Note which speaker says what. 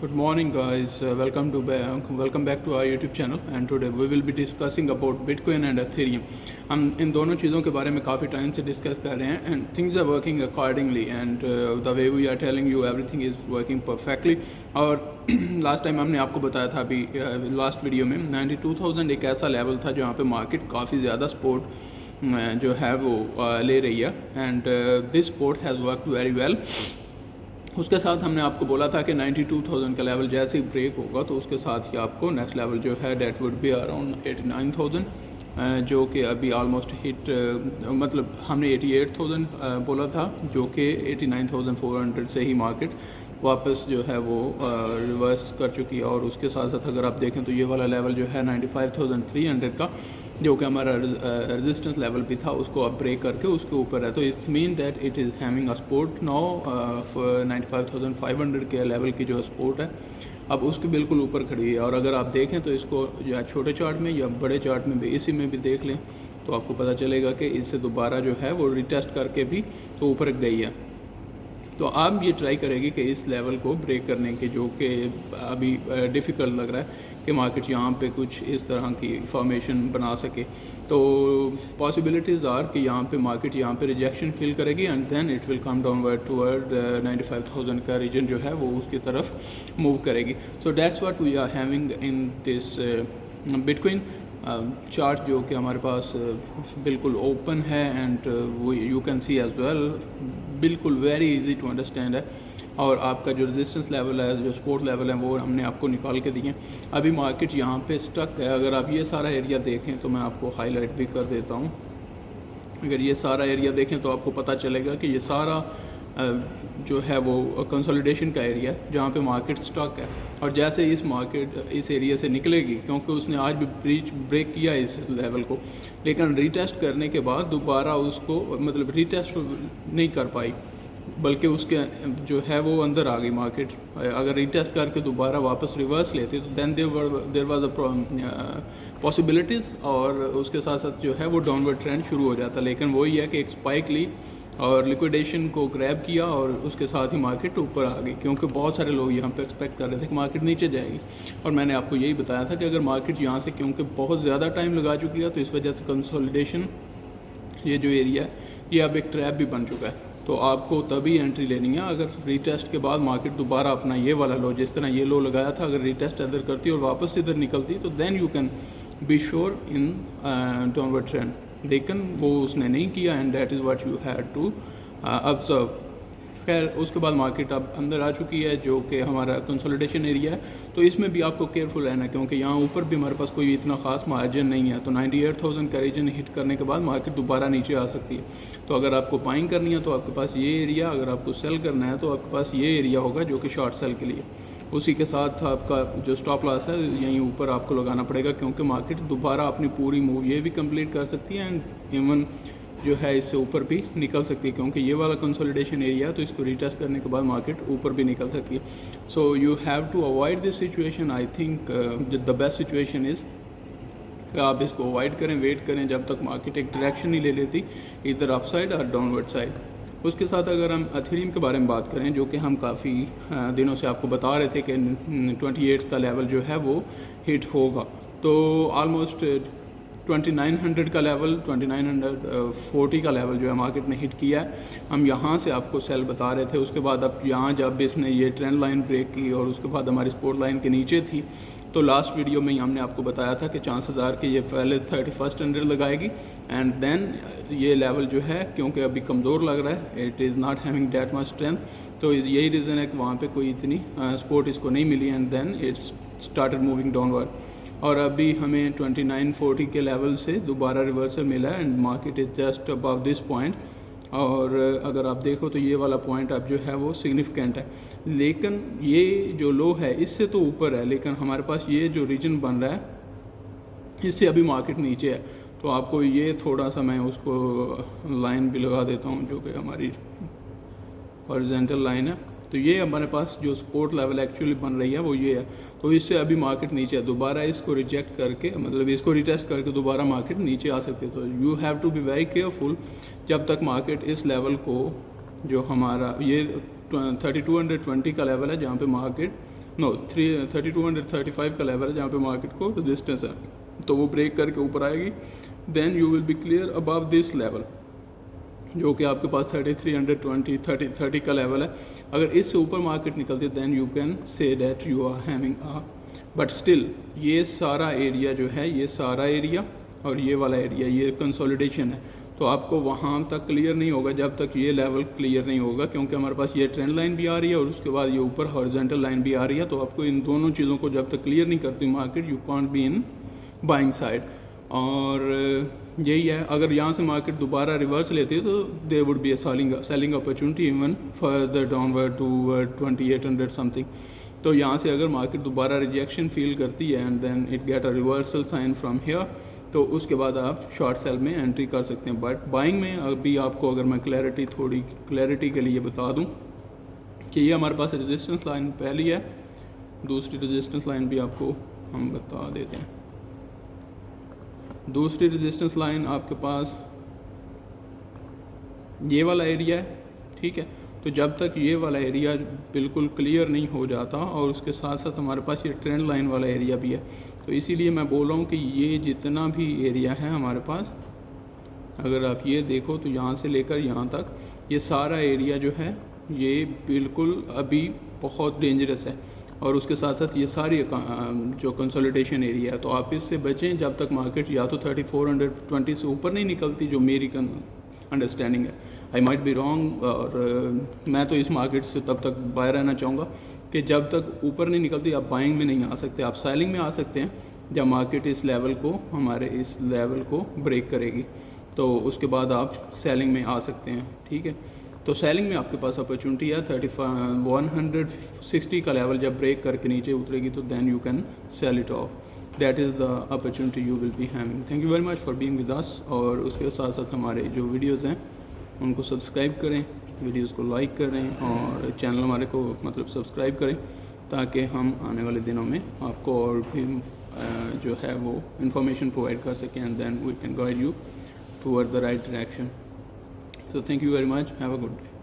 Speaker 1: Good morning, guys. Welcome back to our YouTube channel. And today we will be discussing about Bitcoin and Ethereum. हम इन दोनों चीज़ों के बारे में काफ़ी टाइम से डिस्कस कर रहे हैं and things are working accordingly and the way we are telling you everything is working perfectly. और लास्ट टाइम हमने आपको बताया था अभी लास्ट वीडियो में 92,000 एक ऐसा लेवल था जहाँ पे मार्केट काफ़ी ज़्यादा सपोर्ट जो है वो ले रही है and this support has worked very well. उसके साथ हमने आपको बोला था कि 92,000 का लेवल जैसे ही ब्रेक होगा तो उसके साथ ही आपको नेक्स्ट लेवल जो है डेट वुड बी अराउंड 89,000 जो कि अभी ऑलमोस्ट हिट मतलब हमने 88,000 बोला था जो कि 89,400 से ही मार्केट वापस जो है वो रिवर्स कर चुकी है. और उसके साथ साथ अगर आप देखें तो ये वाला लेवल जो है 95,300 का जो कि हमारा रेजिस्टेंस लेवल भी था उसको अब ब्रेक करके उसके ऊपर है. तो it mean that it is having a support now for 95,500 के लेवल की जो सपोर्ट है अब उसके बिल्कुल ऊपर खड़ी है. और अगर आप देखें तो इसको या छोटे चार्ट में या बड़े चार्ट में भी इसी में भी देख लें तो आपको पता चलेगा कि इससे दोबारा जो है वो रिटेस्ट करके भी तो ऊपर गई है. तो आप ये ट्राई करेंगे कि इस लेवल को ब्रेक करने के जो कि अभी डिफ़िकल्ट लग रहा है कि मार्केट यहाँ पे कुछ इस तरह की फॉर्मेशन बना सके. तो पॉसिबिलिटीज़ आर कि यहाँ पे मार्केट यहाँ पे रिजेक्शन फील करेगी and then it will come downward toward 95,000 का रीजन जो है वो उसकी तरफ मूव करेगी. So that's what we are having in this bitcoin chart जो कि हमारे पास बिल्कुल ओपन है एंड वो you can see as well बिल्कुल वेरी इजी टू अंडरस्टैंड है. और आपका जो रेजिस्टेंस लेवल है जो सपोर्ट लेवल है वो हमने आपको निकाल के दिए. अभी मार्केट यहाँ पे स्टक है. अगर आप ये सारा एरिया देखें तो मैं आपको हाईलाइट भी कर देता हूँ. अगर ये सारा एरिया देखें तो आपको पता चलेगा कि ये सारा जो है वो कंसोलिडेशन का एरिया है जहाँ पे मार्केट स्टक है. और जैसे इस मार्केट इस एरिया से निकलेगी क्योंकि उसने आज भी ब्रेक किया इस लेवल को लेकिन रीटेस्ट करने के बाद दोबारा उसको मतलब रीटेस्ट नहीं कर पाई बल्कि उसके जो है वो अंदर आ गई मार्केट. अगर रीटेस्ट करके दोबारा वापस रिवर्स लेती तो then there was a possibilities और उसके साथ साथ जो है वो डाउनवर्ड ट्रेंड शुरू हो जाता. लेकिन वही है कि एक स्पाइक ली और लिक्विडेशन को ग्रैब किया और उसके साथ ही मार्केट ऊपर आ गई क्योंकि बहुत सारे लोग यहाँ पे एक्सपेक्ट कर रहे थे कि मार्केट नीचे जाएगी. और मैंने आपको यही बताया था कि अगर मार्केट यहाँ से क्योंकि बहुत ज़्यादा टाइम लगा चुकी है तो इस वजह से कंसोलिडेशन ये जो एरिया है ये अब एक ट्रैप भी बन चुका है. तो आपको तभी एंट्री लेनी है अगर रीटेस्ट के बाद मार्केट दोबारा अपना ये वाला लो जिस तरह ये लो लगाया था अगर रीटेस्ट इधर करती और वापस इधर निकलती तो then you can be sure in downward trend. लेकिन वो उसने नहीं किया and that is what you had to observe. खैर उसके बाद मार्केट अब अंदर आ चुकी है जो कि हमारा कंसोलिडेशन एरिया है. तो इसमें भी आपको केयरफुल रहना क्योंकि यहाँ ऊपर भी हमारे पास कोई इतना ख़ास मार्जिन नहीं है. तो 98,000 का रीजन हिट करने के बाद मार्केट दोबारा नीचे आ सकती है. तो अगर आपको बाइंग करनी है तो आपके पास ये एरिया, अगर आपको सेल करना है तो आपके पास ये एरिया होगा जो कि शॉर्ट सेल के लिए. उसी के साथ आपका जो स्टॉप लॉस है यहीं ऊपर आपको लगाना पड़ेगा क्योंकि मार्केट दोबारा अपनी पूरी मूव ये भी कंप्लीट कर सकती है एंड इवन जो है इससे ऊपर भी निकल सकती है क्योंकि ये वाला कंसोलिडेशन एरिया तो इसको रिटेस्ट करने के बाद मार्केट ऊपर भी निकल सकती है. So you have to avoid this situation. I think the best situation is कि आप इसको अवॉइड करें, वेट करें जब तक मार्केट एक डायरेक्शन नहीं ले लेती इधर अप साइड और डाउनवर्ड साइड. उसके साथ अगर हम एथेरियम के बारे में बात करें जो कि हम काफ़ी दिनों से आपको बता रहे थे कि 28 का लेवल जो है वो हिट होगा. तो ऑलमोस्ट 2900 का लेवल 2940 का लेवल जो है मार्केट ने हिट किया है. हम यहाँ से आपको सेल बता रहे थे. उसके बाद अब यहाँ जब इसने ये ट्रेंड लाइन ब्रेक की और उसके बाद हमारी सपोर्ट लाइन के नीचे थी तो लास्ट वीडियो में ही हमने आपको बताया था कि चांसेस आर कि ये पहले 3100 लगाएगी एंड देन ये लेवल जो है क्योंकि अभी कमज़ोर लग रहा है it is not having that much strength. तो यही रीज़न है कि वहाँ पे कोई इतनी सपोर्ट इसको नहीं मिली and then it's started moving downward. और अभी हमें 2940 के लेवल से दोबारा रिवर्सल मिला है and market is just above this point. और अगर आप देखो तो ये वाला पॉइंट अब जो है वो सिग्निफिकेंट है लेकिन ये जो लो है इससे तो ऊपर है लेकिन हमारे पास ये जो रीजन बन रहा है इससे अभी मार्केट नीचे है. तो आपको ये थोड़ा सा मैं उसको लाइन भी लगा देता हूँ जो कि हमारी हॉरिजॉन्टल लाइन है. तो ये हमारे पास जो सपोर्ट लेवल एक्चुअली बन रही है वो ये है. तो इससे अभी मार्केट नीचे है. दोबारा इसको रिजेक्ट करके मतलब इसको रिटेस्ट करके दोबारा मार्केट नीचे आ सकती है. तो you have to be very careful जब तक मार्केट इस लेवल को जो हमारा ये 3220 का लेवल है जहाँ पे मार्केट नो 3235 का लेवल है जहाँ पे मार्केट को रेजिस्टेंस है, तो वो ब्रेक करके ऊपर आएगी, then you will be clear above this level जो कि आपके पास 3320 30 का लेवल है। अगर इससे ऊपर मार्केट निकलती है then you can say that you are having a, but still ये सारा एरिया जो है, ये सारा एरिया और ये वाला एरिया, ये कंसोलिडेशन है, तो आपको वहाँ तक क्लियर नहीं होगा जब तक ये लेवल क्लियर नहीं होगा, क्योंकि हमारे पास ये ट्रेंड लाइन भी आ रही है और उसके बाद ये ऊपर हॉरिजॉन्टल लाइन भी आ रही है। तो आपको इन दोनों चीज़ों को जब तक क्लियर नहीं करती market, you can't be in buying side. और यही है, अगर यहाँ से मार्केट दोबारा रिवर्स लेती है तो they would be a selling opportunity even further downward to 2800 something. तो यहाँ से अगर मार्केट दोबारा रिजेक्शन फील करती है and then it get a reversal sign from here, तो उसके बाद आप शॉर्ट सेल में एंट्री कर सकते हैं। बट बाइंग में अभी आपको अगर मैं थोड़ी क्लैरिटी के लिए बता दूं कि ये हमारे पास रेजिस्टेंस लाइन पहली है, दूसरी रेजिस्टेंस लाइन भी आपको हम बता देते हैं। दूसरी रेजिस्टेंस लाइन आपके पास ये वाला एरिया है, ठीक है। तो जब तक ये वाला एरिया बिल्कुल क्लियर नहीं हो जाता, और उसके साथ साथ हमारे पास ये ट्रेंड लाइन वाला एरिया भी है, तो इसीलिए मैं बोल रहा हूँ कि ये जितना भी एरिया है हमारे पास, अगर आप ये देखो तो यहाँ से लेकर यहाँ तक ये सारा एरिया जो है ये बिल्कुल अभी बहुत डेंजरस है, और उसके साथ साथ ये सारी जो कंसोलिडेशन एरिया है, तो आप इससे बचें जब तक मार्केट या तो 3420 से ऊपर नहीं निकलती, जो मेरी अंडरस्टैंडिंग है। आई माइट बी रॉन्ग, और मैं तो इस मार्केट से तब तक बाहर रहना चाहूँगा कि जब तक ऊपर नहीं निकलती आप बाइंग में नहीं आ सकते, आप सेलिंग में आ सकते हैं जब मार्केट इस लेवल को, हमारे इस लेवल को ब्रेक करेगी, तो उसके बाद आप सेलिंग में आ सकते हैं, ठीक है। तो सेलिंग में आपके पास अपॉर्चुनिटी है 160 का लेवल जब ब्रेक करके नीचे उतरेगी, तो then you can sell it off, that is the opportunity you will be having. Thank you very much for being with us, और उसके साथ साथ हमारे जो वीडियोज़ हैं उनको सब्सक्राइब करें, वीडियोस को लाइक करें, और चैनल हमारे को मतलब सब्सक्राइब करें, ताकि हम आने वाले दिनों में आपको और भी जो है वो इन्फॉर्मेशन प्रोवाइड कर सकें, and then we can guide you toward the right direction. So thank you very much. Have a good day.